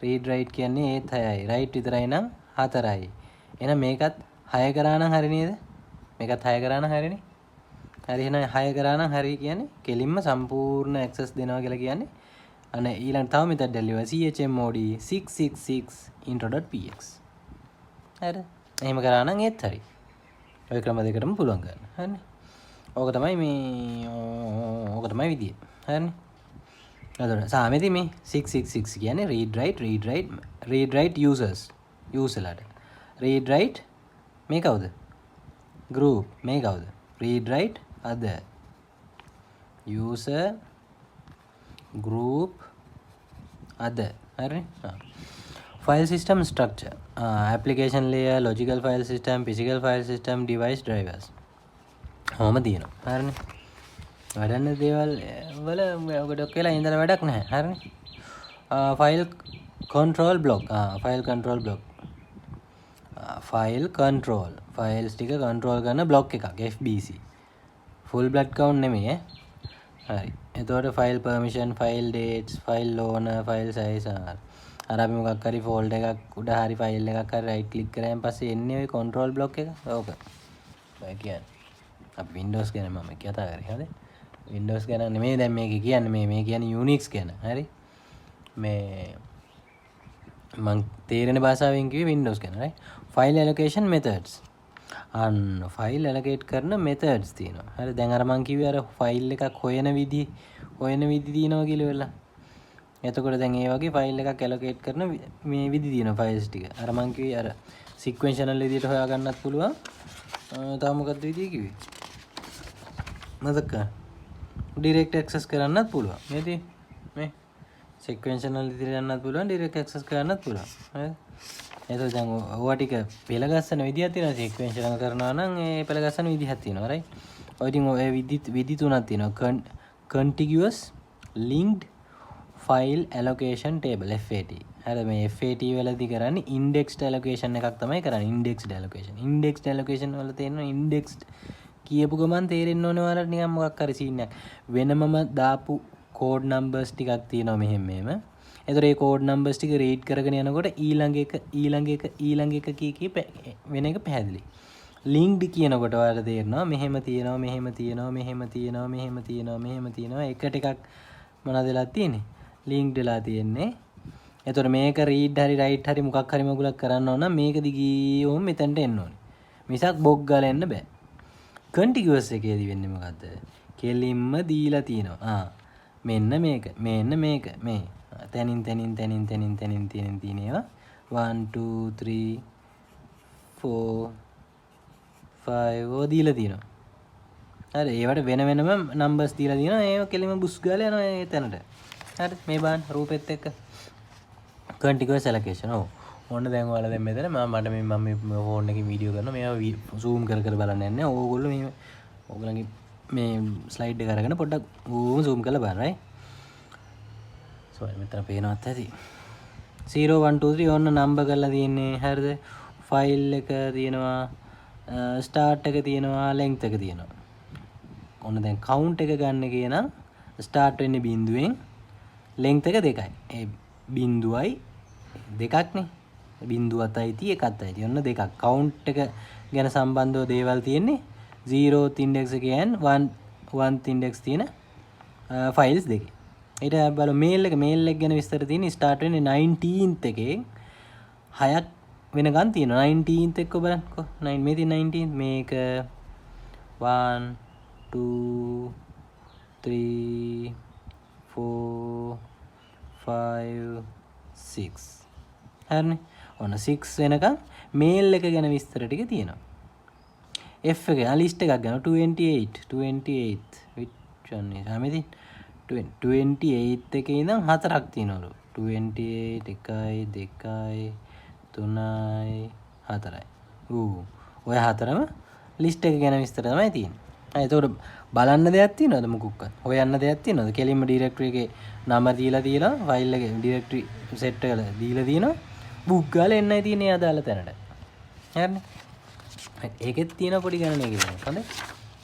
read write කියන්නේ ඒත් 6යි write විතරයි නම් 4යි එහෙනම් මේකත් 6 කරා නම් හරි නේද මේකත් 6 කරා නම් හරිනේ හරි එහෙනම් 6 කරා නම් හරි කියන්නේ කෙලින්ම සම්පූර්ණ access දෙනවා කියලා කියන්නේ අනේ ඊළඟ තව මෙතන දැල්ලිවා chmod 666 intro.px හරි එහෙම කරා නම් ඒත් හරි ඔය ක්‍රම දෙකටම පුළුවන් ගන්න හරිනේ ඕක තමයි මේ ඕක තමයි විදිය හරිනේ එතකොට සාමෙදි මේ 666 කියන්නේ read write users userලාට read write මේ කවුද group මේ කවුද read write other user group other හරි file system structure application layer logical file system physical file system device drivers හොම තියෙනවා හරිනේ වැඩන්න දේවල් වල ඔකට කියලා ඉඳලා වැඩක් නැහැ හරිනේ file control block file control files ටික control කරන block එකක් FBC full blood count නෙමෙයි හරි එතකොට file permission file dates file owner file size අර අපි මොකක් හරි folder එකක් උඩ හරි file එකක් හරි right click කරාන් පස්සේ එන්නේ ওই control block එක ඕක මම කියන්නේ අපි windows ගැන මම කතා කරේ හරිද windows ගැන නෙමෙයි දැන් මේක කියන්නේ මේ කියන්නේ unix ගැන හරි මේ මං තේරෙන භාෂාවෙන් කිව්වේ windows ගැන right file allocation methods අන්න ෆයිල් allocate කරන methods තියෙනවා. හරි දැන් අර මං කිව්වේ අර ෆයිල් එකක් හොයන විදි තියෙනවා කියලා වෙලා. එතකොට දැන් ඒ වගේ ෆයිල් එකක් allocate කරන මේ විදි තියෙනවා ෆයිල්ස් ටික. අර මං කිව්වේ අර sequential විදියට හොයා ගන්නත් පුළුවන්. තව මොකක්ද විදිය කිව්වේ? මතක direct access කරන්නත් පුළුවන්. මේ sequential විදියට යන්නත් පුළුවන් direct access කරන්නත් පුළුවන්. හරි එතකොට දැන් ඔය ටික පෙළගස්සන විදියක් තියෙනවා sequential කරනවා නම් ඒ පෙළගස්සන විදිහක් තියෙනවා right ඔය ඉතින් ඔය විදි තුනක් තියෙනවා contiguous linked file allocation table FAT හරි මේ FAT වලදී කරන්නේ indexed allocation එකක් තමයි කරන්නේ indexed allocation වල තියෙනවා indexed කියපු ගමන් තේරෙන්න ඕනේ ඔයාලට නිකන් මොකක් හරි සීන් එකක් වෙනමම දාපු code numbers ටිකක් තියෙනවා මෙහෙම එතකොට මේ code numbers ටික read කරගෙන යනකොට ඊළඟ එක කී වෙන එක පැහැදිලි. linked කියනකොට ඔයාලට තේරෙනවා මෙහෙම තියෙනවා එකට එකක් මොනවද වෙලා තියෙන්නේ? linked වෙලා තියෙන්නේ. එතකොට මේක read හරි write හරි මොකක් හරි මගුලක් කරන්න ඕන නම් මේක දිගියම මෙතනට එන්න ඕනේ. මිසක් බොග් ගාලා එන්න බෑ. contiguous එකේදී වෙන්නේ මොකද්ද? කෙලින්ම දීලා තියෙනවා. මෙන්න මේක මේ තැනින් තියෙනවා 1 2 3 4 5 ඕ දීලා තියෙනවා හරි ඒවට වෙන වෙනම නම්බර්ස් දීලා තියෙනවා ඒව කෙලිම බුස් ගාලා යනවා ඒ තැනට හරි මේ බලන්න රූපෙත් එක්ක contiguous allocation ඕන්න දැන් ඔයාලා දැන් මෙතන මම මේ ෆෝන් එකේ වීඩියෝ කරනවා මේවා zoom කර බලන්න යන්නේ ඕගොල්ලෝ මේ ඕගොල්ලන්ගේ මේ ස්ලයිඩ් එක අරගෙන පොඩ්ඩක් zoom කරලා බලන්න right මෙතන පේනවත් ඇති 0 1 2 3 ඔන්න නම්බර් කරලා තියෙන්නේ හරිද ෆයිල් එක තියෙනවා ස්ටාර්ට් එක තියෙනවා ලෙන්ග්ත් එක තියෙනවා ඔන්න දැන් කවුන්ට් එක ගන්න කියන ස්ටාර්ට් වෙන්නේ බිඳුවෙන් ලෙන්ග්ත් එක 2යි ඒ බිඳුවයි දෙකක්නේ බිඳුවතයි තිය එකතයි ඔන්න දෙකක් කවුන්ට් එක ගැන සම්බන්ධව දේවල් තියෙන්නේ 0th index එකේ and 1th index තියෙන ෆයිල්ස් දෙකේ ඊට බලමු මේල් එක ගැන විස්තර තියෙන ස්ටාර්ට් වෙන්නේ 19th එකේ 6ක් වෙනකන් තියෙනවා 19th එක්ක බලන්නකෝ 9 මේ තියෙන 19th මේක 1 2 3 4 5 6 හරිනේ ඔන්න 6 වෙනකන් මේල් එක ගැන විස්තර ටික තියෙනවා F එක ලිස්ට් එකක් ගන්න 28 which one is හැමදි 28 එකේ ඉඳන් හතරක් තියෙනවලු 28 1යි 2යි 3යි 4යි ඔය හතරම ලිස්ට් එක ගැන විස්තර තමයි තියෙන්නේ එතකොට බලන්න දෙයක් තියෙනවද මොකක්වත් හොයන්න දෙයක් තියෙනවද කෙලින්ම ඩිරෙක්ටරි එකේ නම දීලා තියෙනවා ෆයිල් එකේ ඩිරෙක්ටරි සෙට් එක දීලා තියෙනවා බුක් ගාලා එන්නයි තියෙන්නේ අදාළ තැනට හරිනේ ඒකෙත් තියෙන පොඩි ගණනයක් ඉතින් හොඳයි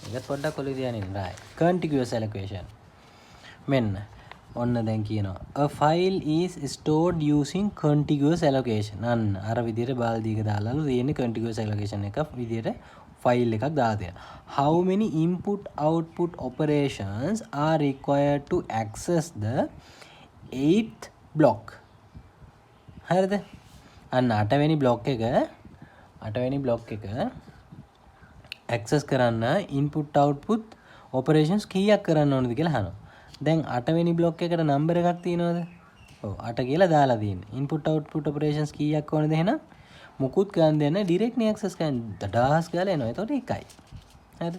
ඒකත් පොඩ්ඩක් ඔලුව තියාගෙන ඉන්න රායි contiguous allocation මෙන්න ඔන්න දැන් කියනවා a file is stored using contiguous allocation අන්න අර විදිහට බාල්දියක දාලාලු තියෙන්නේ contiguous allocation එකක් විදිහට ෆයිල් එකක් දාලා තියෙනවා how many input output operations are required to access the 8th block හරිද අන්න 8වෙනි block එක access කරන්න input output operations කීයක් කරන්න ඕනද කියලා අහනවා දැන් 8වෙනි block එකට number එකක් තියෙනවද ඔව් 8 කියලා දාලා තියෙන්නේ input output operations කීයක් ඕනද එහෙනම් මුකුත් ගන්න දෙන්න direct access කරන්න දඩාස් ගාලා එනවා එතකොට එකයි හරිද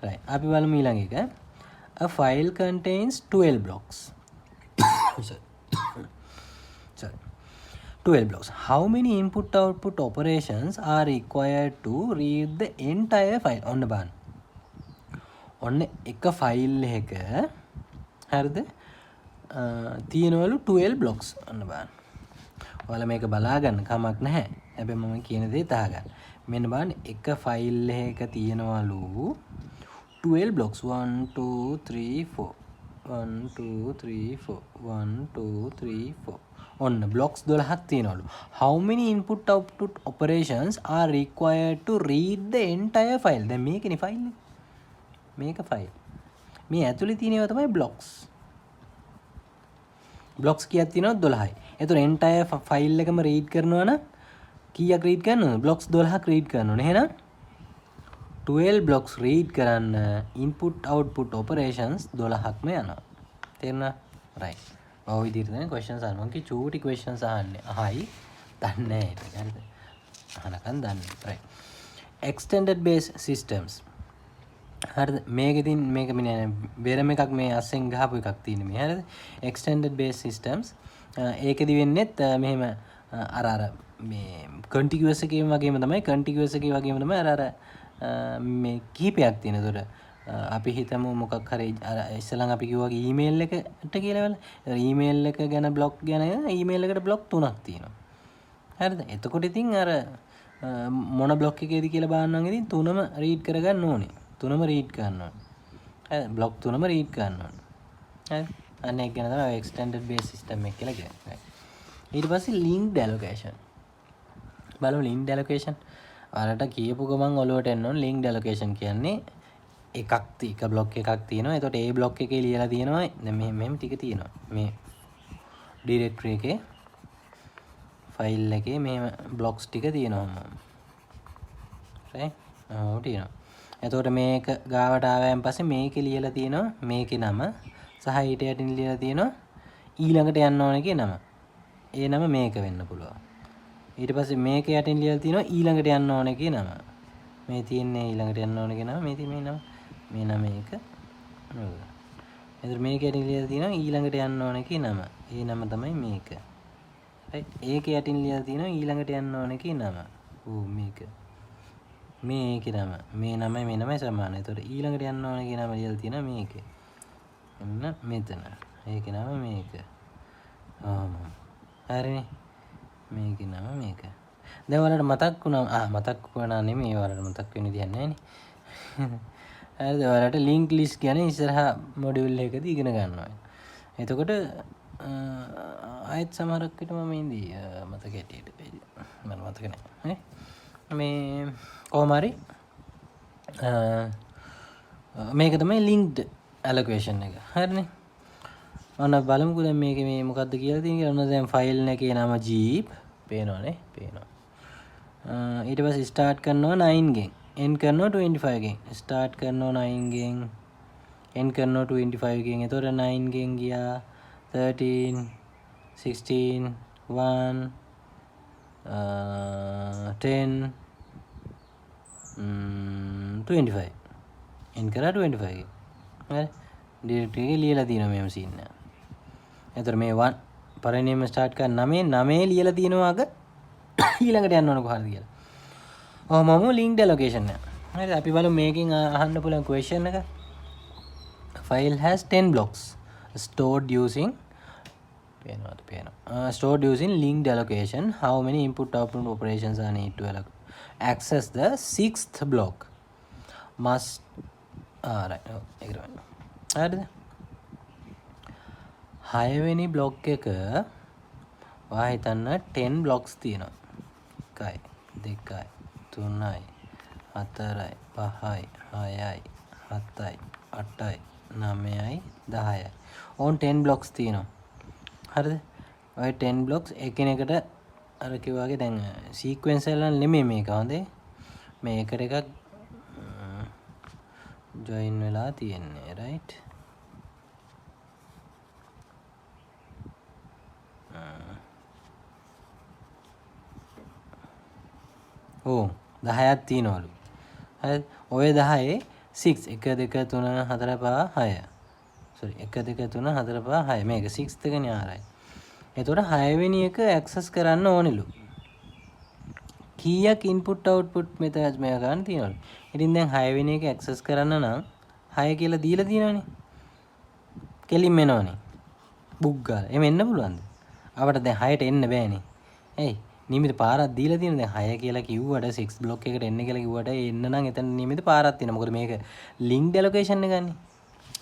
right අපි බලමු ඊළඟ එක a file contains 12 blocks sorry 12 blocks how many input output operations are required to read the entire file ඔන්න බලන්න ඔන්න එක ෆයිල් එක හරිද තියෙනවලු 12 blocks ඔන්න බලන්න ඔයාලා මේක බලා ගන්න කමක් නැහැ හැබැයි මම කියන දේ තහගන්න මෙන්න බලන්න එක ෆයිල් එකක තියෙනවලු 12 blocks 1 2 3 4 1 2 3 4 1 2 3 4 ඔන්න blocks 12ක් තියෙනවලු how many input output operations are required to read the entire file දැන් මේකනේ ෆයිල් එක මේක ෆයිල් මේ ඇතුලේ තියෙනවා තමයි blocks කීයක් තියෙනවද 12යි එතකොට entire file එකම read කරනවා නම් කීයක් read කරනවද blocks 12ක් read කරනවනේ එහෙනම් 12 blocks read කරන්න input output operations 12ක්ම යනවා තේරුණා right ඔය විදිහට තමයි questions අහනවා මම චූටි questions අහන්නේ අහයි දන්නේ නැහැ හරිද අහනකන් දන්නේ right extended base systems හරිද මේක ඉතින් මේක මේ වෙරම එකක් මේ අස්සෙන් ගහපු එකක් තියෙන මේ හරිද extended base systems ඒකෙදි වෙන්නේත් මෙහෙම අර මේ contiguous එකේම වගේම තමයි contiguous එකේ වගේම තමයි අර මේ කීපයක් තියෙන. ඒතර අපි හිතමු මොකක් හරි අර ඉස්සලන් අපි කිව්වා ඊමේල් එකට කියලා වල. ඒතර ඊමේල් එක ගැන බ්ලොක් ගැන ඊමේල් එකට බ්ලොක් 3ක් තියෙනවා. හරිද? එතකොට ඉතින් අර මොන බ්ලොක් එකේද කියලා බලන්න නම් ඉතින් තුනම රීඩ් කරගන්න ඕනේ. තුනම රීඩ් කරන්න ඕනේ. හරි බ්ලොක් තුනම රීඩ් කරන්න ඕනේ. හරි අන්න ඒක ගැන තමයි extended base system එක කියලා කියන්නේ. ඊට පස්සේ linked allocation. බලමු linked allocation. ඔයාලට කියපු ගමන් ඔලුවට එන්න ඕනේ linked allocation කියන්නේ එක බ්ලොක් එකක් තියෙනවා. එතකොට ඒ බ්ලොක් එකේ ලියලා තියෙනවා දැන් මෙහෙම ටික තියෙනවා. මේ directory එකේ ෆයිල් එකේ මේ බ්ලොක්ස් ටික තියෙනවා. right? ඔව් තියෙනවා. එතකොට මේක ගාවට ආවයන් පස්සේ මේකේ ලියලා තියෙනවා මේකේ නම සහ ඊට යටින් ලියලා තියෙනවා ඊළඟට යන්න ඕන එකේ නම. ඒ නම මේක වෙන්න පුළුවන්. ඊට පස්සේ මේක යටින් ලියලා තියෙනවා ඊළඟට යන්න ඕන එකේ නම. මේ තියෙන්නේ ඊළඟට යන්න ඕන එකේ නම. මේ තියෙන්නේ මේ නම. මේ නම එක. එතකොට මේක යටින් ලියලා තියෙනවා ඊළඟට යන්න ඕන එකේ නම. ඒ නම තමයි මේක. right? ඒක යටින් ලියලා තියෙනවා ඊළඟට යන්න ඕන එකේ නම. ඕ මේක. මේකේ නම. මේ නමයි සමානයි. එතකොට ඊළඟට යන්න ඕන එකේ නම ලියලා තියෙනවා මේකේ. ඔන්න මෙතන. ඒකේ නම මේක. හරිනේ. මේකේ නම මේක. දැන් ඔයාලට මතක් වුණා නෙමෙයි ඔයාලට මතක් වෙන්න දෙයක් නැහැ නේ. හරිද? ඔයාලට link list ගැන ඉස්සරහා මොඩියුල් එකකදී ඉගෙන ගන්නවා. එතකොට ආයෙත් සමහරක් විට මම ඉඳී මතක හැටියට මම මතක නැහැ. මේ කොහොම හරි මේක තමයි linked allocation එක. හරිනේ. ඔන්න බලමුකෝ දැන් මේකේ මේ මොකද්ද කියලා තියෙන්නේ කියලා. ඔන්න දැන් ෆයිල් එකේ නම jeep පේනවනේ. පේනවා. ඊට පස්සේ ස්ටාර්ට් කරනවා 9 ගෙන් end කරනවා 25 ගෙන් ස්ටාර්ට් කරනවා 9 ගෙන් end කරනවා 25 ගෙන් එතකොට 9 ගෙන් ගියා 13 16 1 10 25 end කරා 25 ගෙන් හරි ඩිරෙක්ටරි එකේ ලියලා තියෙනවා මෙහෙම සීන් එක. එතකොට මේ 1 පළවෙනිම ස්ටාර්ට් කරන 9 ලියලා තියෙනවා අග ඊළඟට යන්න ඕන කොහොමද කියලා. මම linked allocation එක. හරිද? අපි බලමු මේකෙන් අහන්න පුළුවන් question එක. File has 10 blocks stored using stored using linked allocation. How many input output operations are need to access the sixth block? Must right. Agreement. හරිද? 6 වෙනි block එක ඔයා හිතන්න 10 blocks තියෙනවා. 1යි 2යි 3යි 4යි 5යි 6යි 7යි 8යි 9යි 10යි. ඕන් 10 blocks තියෙනවා. හරිද? ඔය 10 blocks එකිනෙකට අර කිව්වාගේ දැන් sequence එක නෙමෙයි මේක හොඳේ. මේ එකට එකක් join වෙලා තියෙන්නේ right. ඕ 10ක් තියෙනවලු. හරි ඔය 10 6 1 2 3 4 5 6 sorry 1 2 3 4 5 6 මේක 6th එකනේ ආරයි. එතකොට 6 වෙනි එක ඇක්සස් කරන්න ඕනෙලු. කීයක් ඉන්පුට් අවුට්පුට් මෙතනස් මේක ගන්න තියෙනවලු. ඉතින් දැන් 6 වෙනි එක ඇක්සස් කරන්න නම් 6 කියලා දීලා තියෙනවනේ. කෙලින්ම එනවනේ. බුක් ගාලා. එහෙම එන්න පුළුවන්ද? අපිට දැන් 6ට එන්න බෑනේ. එයි නියමිත පාරක් දීලා තියෙන දැන් 6 කියලා කිව්වට 6 බ්ලොක් එකට එන්න කියලා කිව්වට එන්න නම් එතන නියමිත පාරක් තියෙනවා. මොකද මේක linked allocation එකනේ.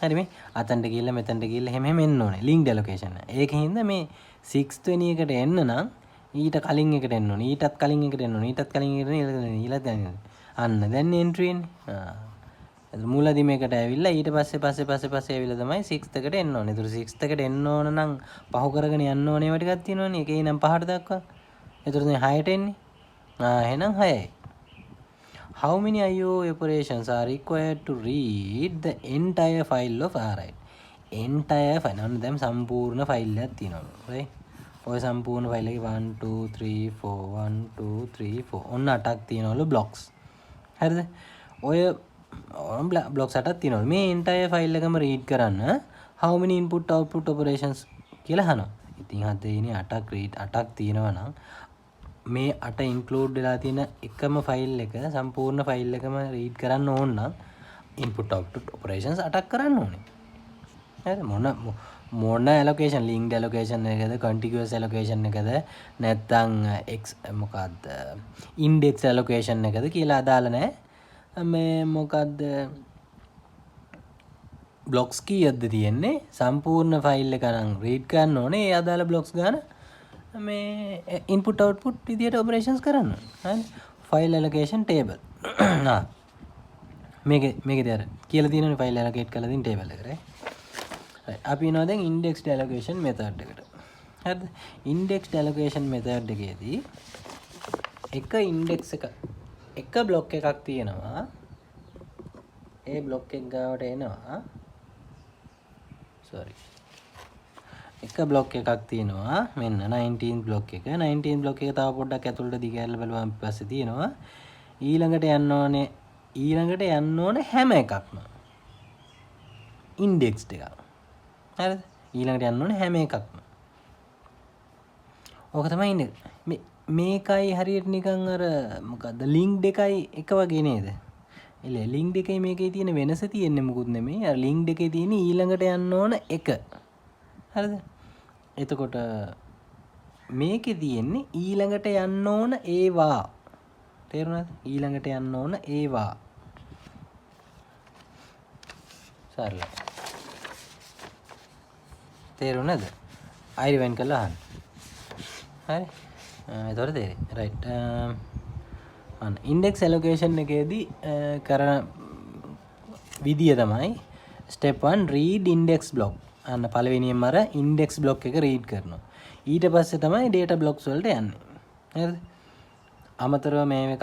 හරි මේ අතන්ට ගිහිල්ලා මෙතනට ගිහිල්ලා එහෙම එන්න ඕනේ linked allocation එක. ඒකින්ද මේ 6th වෙනි එකට එන්න නම් ඊට කලින් එකට එන්න ඕනේ. ඊටත් කලින් එකට එන්න ඕනේ. ඊටත් කලින් එකට ඊළඟ දැන් අන්න දැන් එන්ට්‍රි එන්නේ. මුලදී මේකට ඇවිල්ලා ඊට පස්සේ ඇවිල්ලා තමයි 6th එකට එන්න ඕනේ. ඒතර 6th එකට එන්න ඕන නම් පහු කරගෙන යන්න ඕනේ ඒවා ටිකක් තියෙනවනේ. එකේ නම් 5ට දක්වා. එතකොට දැන් 6ට එන්නේ. එහෙනම් 6යි. How many IO operations are required to read the entire file of right? Entire file. නන්න දැන් සම්පූර්ණ ෆයිල් එකක් තියෙනවා. right? ඔය සම්පූර්ණ ෆයිල් එකේ 1 2 3 4 1 2 3 4 ඔන්න 8ක් තියෙනවලු blocks. හරිද? ඔය blocks 8ක් තියෙනවලු. මේ entire file එකම read කරන්න how many input output operations කියලා අහනවා. ඉතින් හදේනේ 8ක් read 8ක් තියෙනවා නම් මේ 8 ඉන්ක්ලූඩ් වෙලා තියෙන එකම ෆයිල් එක සම්පූර්ණ ෆයිල් එකම රීඩ් කරන්න ඕන නම් ඉන්පුට් අවුට්පුට් ඔපරේෂන්ස් 8ක් කරන්න ඕනේ. හරිද? මොන ඇලොකේෂන් ලින්ක්ඩ් ඇලොකේෂන් එකද කන්ටිගුවස් ඇලොකේෂන් එකද නැත්නම් මොකද්ද ඉන්ඩෙක්ස් ඇලොකේෂන් එකද කියලා අදාළ නැහැ. මේ මොකද්ද බ්ලොක්ස් කීයක්ද තියෙන්නේ සම්පූර්ණ ෆයිල් එක නම් රීඩ් කරන්න ඕනේ. ඒ අදාළ බ්ලොක්ස් ගන්න මේ ඉන්පුට් අවුට්පුට් විදියට ඔපරේෂන්ස් කරන්න ඕනේ. හරි ෆයිල් ඇලොකේෂන් ටේබල් මේකේ අර කියලා තියෙනනේ ෆයිල් ඇලොකේට් කරලා තියෙන ටේබල් එක right. අපි යනවා දැන් ඉන්ඩෙක්ස්ඩ් ඇලොකේෂන් මෙතඩ් එකට. හරිද? ඉන්ඩෙක්ස්ඩ් ඇලොකේෂන් මෙතඩ් එකේදී එක ඉන්ඩෙක්ස් එක බ්ලොක් එකක් තියෙනවා. ඒ බ්ලොක් එක ගාවට එනවා sorry එක බ්ලොක් එකක් තියෙනවා මෙන්න 19 බ්ලොක් එක 19 බ්ලොක් එක තව පොඩ්ඩක් ඇතුළට දිගහැරලා බලුවාම පස්සේ තියෙනවා ඊළඟට යන්න ඕනේ හැම එකක්ම ඉන්ඩෙක්ස්ඩ් එක. හරිද? ඊළඟට යන්න ඕනේ හැම එකක්ම. ඕක තමයි ඉන්නේ. මේකයි හරියට නිකන් අර මොකද්ද ලින්ක්ඩ් එකයි එක වගේ නේද? එළ ලින්ක්ඩ් එකයි මේකේ තියෙන වෙනස තියෙන්නේ මොකුත් නෙමෙයි. අර ලින්ක්ඩ් එකේ තියෙන ඊළඟට යන්න ඕන එක. හරිද? එතකොට මේකේ තියෙන්නේ ඊළඟට යන්න ඕන ඒවා. තේරුණාද? ඊළඟට යන්න ඕන ඒවා. සරලයි. තේරුණාද? අයිරිවෙන් කළා අහන්න. හරි. එතකොට තේරෙයි. රයිට්. අන්න ඉන්ඩෙක්ස් ඇලොකේෂන් එකේදී කරන විදිය තමයි step 1 read index block. අන්න පළවෙනියෙන්ම අර ඉන්ඩෙක්ස් බ්ලොක් එක රීඩ් කරනවා. ඊට පස්සේ තමයි data blocks වලට යන්නේ. හරිද? අමතරව මේ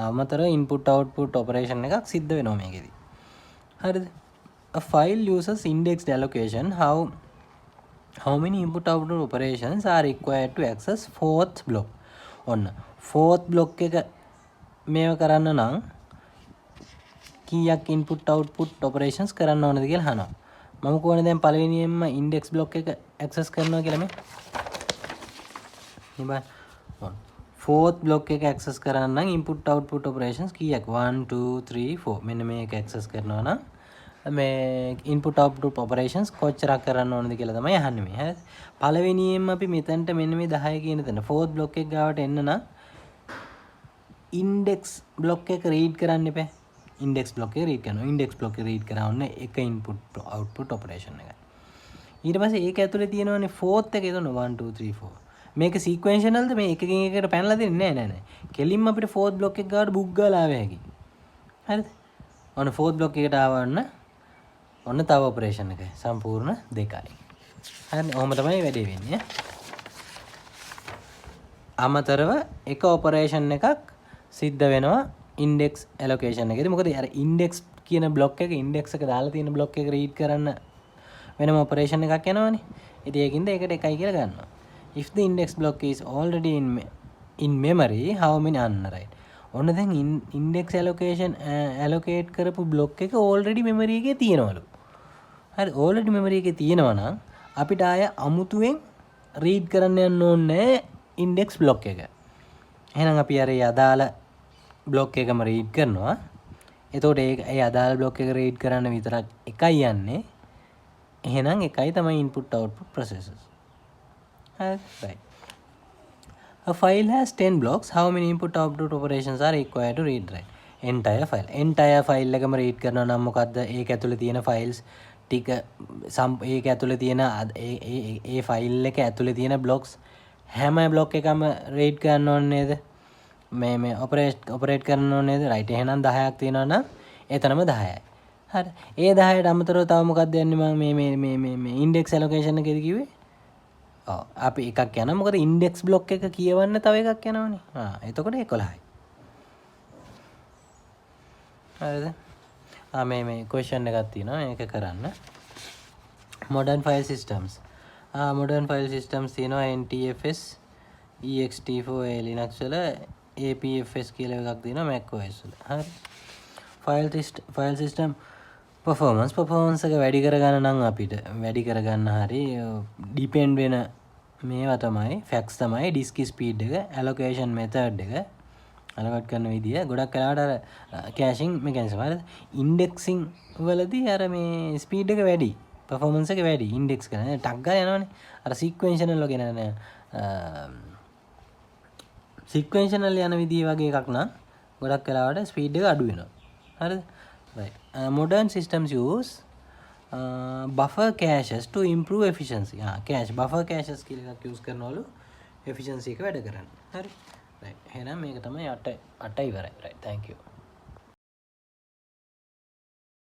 අමතරව input output operation එකක් සිද්ධ වෙනවා මේකෙදි. හරිද? A file uses indexed allocation. How many input output operations are required to access fourth block? ඔන්න fourth block එක මේව කරන්න නම් කීයක් input output operations කරන්න ඕනද කියලා අහනවා. මම කොහොමද දැන් පළවෙනියෙන්ම index block එක access කරනවා කියලා මේ. ඉතින් fourth block එක access කරන්න නම් input output operations කීයක් 1 2 3 4 මෙන්න මේක access කරනවා නම් මේ input output operations කොච්චරක් කරන්න ඕනද කියලා තමයි අහන්නේ මේ. හරිද? පළවෙනියෙන්ම අපි මෙතනට මෙන්න මේ 10 කියන තැන fourth block එක ගාවට එන්න නම් index block එක read කරන්න එපා. index block එක read කරනවා. index block එක read කරවන්න එක input output operation එකයි. ඊට පස්සේ ඒක ඇතුලේ තියෙනවනේ fourth එක එතන 1 2 3 4. මේක sequentialද මේ එකකින් එකකට පැනලා දෙන්නේ නෑ. කෙලින්ම අපිට fourth block එක ගාවට book ගාලා ආව හැකි. හරිද? ඔන්න fourth block එකට ආවන්න ඔන්න තව ඔපරේෂන් එක සම්පූර්ණ දෙකයි. හරිනේ. ඔහොම තමයි වැඩේ වෙන්නේ. අමතරව එක ඔපරේෂන් එකක් සිද්ධ වෙනවා index allocation එකේදී. මොකද අර index කියන block එක index එක දාලා තියෙන block එක read කරන්න වෙනම ඔපරේෂන් එකක් යනවනේ. ඉතින් ඒකින්ද ඒකට එකයි කියලා ගන්නවා. If the index block is already in memory, how many right? ඔන්න දැන් index allocation allocate කරපු block එක already memory එකේ තියෙනවලු. හරි already memory එකේ තියෙනවා නම් අපිට ආය අමුතුවෙන් read කරන්න යන්න ඕනේ index block එක. එහෙනම් අපි අර අදාළ block එකම read කරනවා. එතකොට ඒ අදාළ block එක read කරන්න විතරක් එකයි යන්නේ. එහෙනම් එකයි තමයි input output processes. Right. A file has 10 blocks. How many input output operations are required to read right? Entire file එකම read කරනවා නම් මොකද්ද? ඒක ඇතුලේ තියෙන files ටික ඒක ඇතුලේ තියෙන ඒ file එක ඇතුලේ තියෙන blocks හැම block එකම read කරන්න ඕනේ නේද? මේ operate කරන්න ඕනේ නේද? right. එහෙනම් 10ක් තියෙනවා නම් එතනම 10යි. හරි. ඒ 10ට අමතරව තව මොකක්ද යන්නේ මම මේ index allocation එකේදී කිව්වේ? අපි එකක් යනවා. මොකද index block එක කියවන්න තව එකක් යනවනේ. එතකොට 11යි. හරිද? මේ question එකක් තියෙනවා. ඒක කරන්න. modern file systems. modern file systems තියෙනවා NTFS, ext4 Linux වල APFS කියලා එකක් තියෙනවා Mac OS වල. හරි. file system performance එක වැඩි කරගන්න නම් අපිට වැඩි කරගන්න හරි depend වෙන මේවා තමයි facts තමයි disk speed එක allocation method එක allocate කරන විදිය ගොඩක් වෙලාවට අර caching mechanism හරිද indexing වලදී අර මේ speed එක වැඩි performance එක වැඩි index කරන ටක් ගාලා යනවනේ අර sequential වගේ නෑ sequential යන විදිය වගේ එකක් නම් ගොඩක් වෙලාවට speed එක අඩු වෙනවා හරිද right. Modern systems use buffer caches to improve efficiency. Buffer caches කියලා එකක් use කරනවලු efficiency එක වැඩ කරන්න. හරි. right. එහෙනම් මේක තමයි 8 ඉවරයි. right. Thank you.